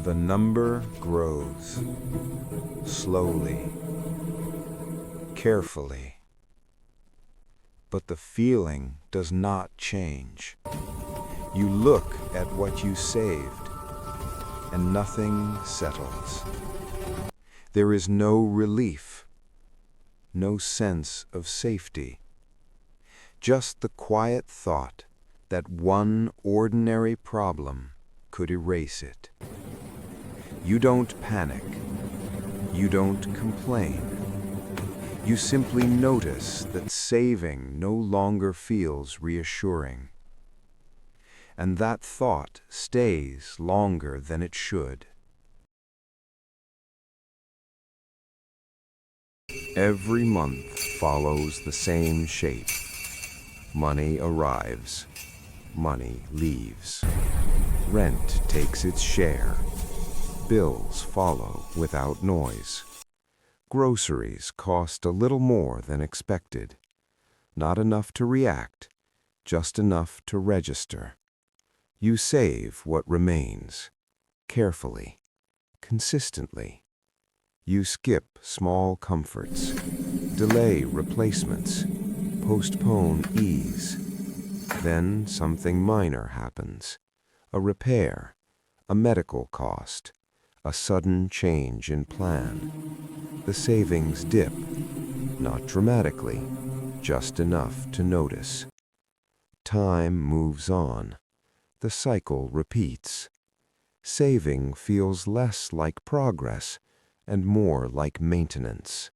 The number grows, slowly, carefully. But the feeling does not change. You look at what you saved, and nothing settles. There is no relief, no sense of safety. Just the quiet thought that one ordinary problem could erase it. You don't panic. You don't complain. You simply notice that saving no longer feels reassuring. And that thought stays longer than it should. Every month follows the same shape. Money arrives. Money leaves. Rent takes its share. Bills follow without noise. Groceries cost a little more than expected. Not enough to react, just enough to register. You save what remains, carefully, consistently. You skip small comforts, delay replacements, postpone ease. Then something minor happens. A repair, a medical cost, a sudden change in plan. The savings dip, not dramatically, just enough to notice. Time moves on. The cycle repeats. Saving feels less like progress and more like maintenance.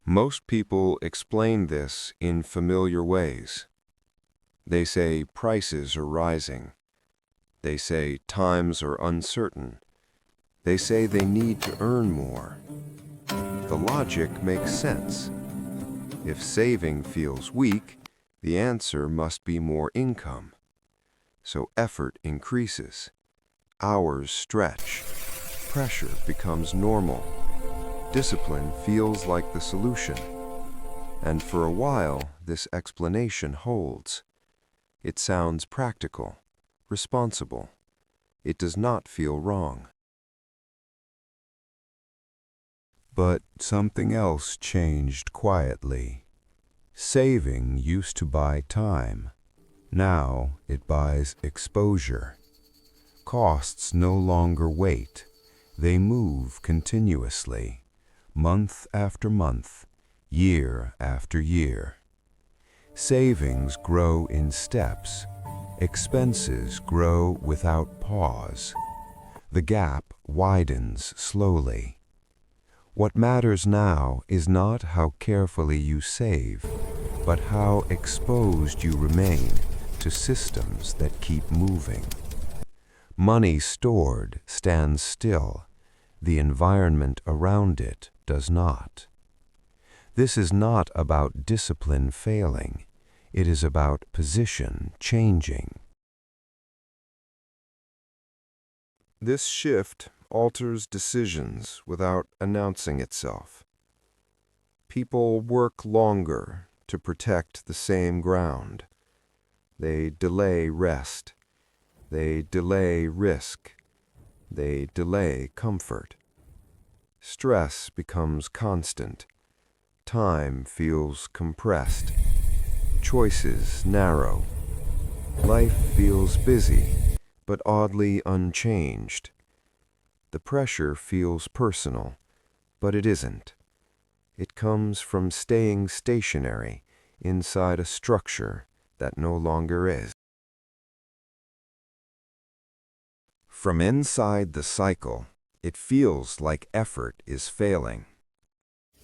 Most people explain this in familiar ways. They say prices are rising. They say times are uncertain. They say they need to earn more. The logic makes sense. If saving feels weak, the answer must be more income. So effort increases. Hours stretch. Pressure becomes normal. Discipline feels like the solution. And for a while, this explanation holds. It sounds practical, responsible. It does not feel wrong. But something else changed quietly. Saving used to buy time. Now it buys exposure. Costs no longer wait. They move continuously, month after month, year after year. Savings grow in steps. Expenses grow without pause. The gap widens slowly. What matters now is not how carefully you save, but how exposed you remain to systems that keep moving. Money stored stands still. The environment around it does not. This is not about discipline failing. It is about position changing. This shift alters decisions without announcing itself. People work longer to protect the same ground. They delay rest. They delay risk. They delay comfort. Stress becomes constant. Time feels compressed. Choices narrow. Life feels busy, but oddly unchanged. The pressure feels personal, but it isn't. It comes from staying stationary inside a structure that no longer is. From inside the cycle, it feels like effort is failing.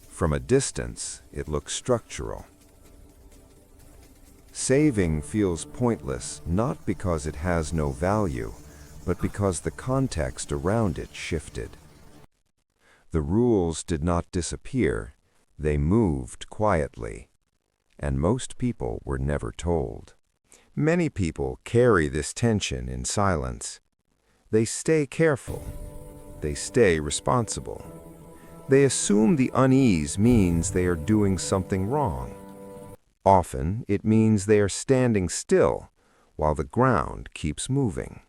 From a distance, it looks structural. Saving feels pointless not because it has no value, but because the context around it shifted. The rules did not disappear, they moved quietly, and most people were never told. Many people carry this tension in silence. They stay careful. They stay responsible. They assume the unease means they are doing something wrong. Often, it means they are standing still while the ground keeps moving.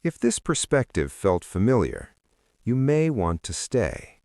If this perspective felt familiar, you may want to stay.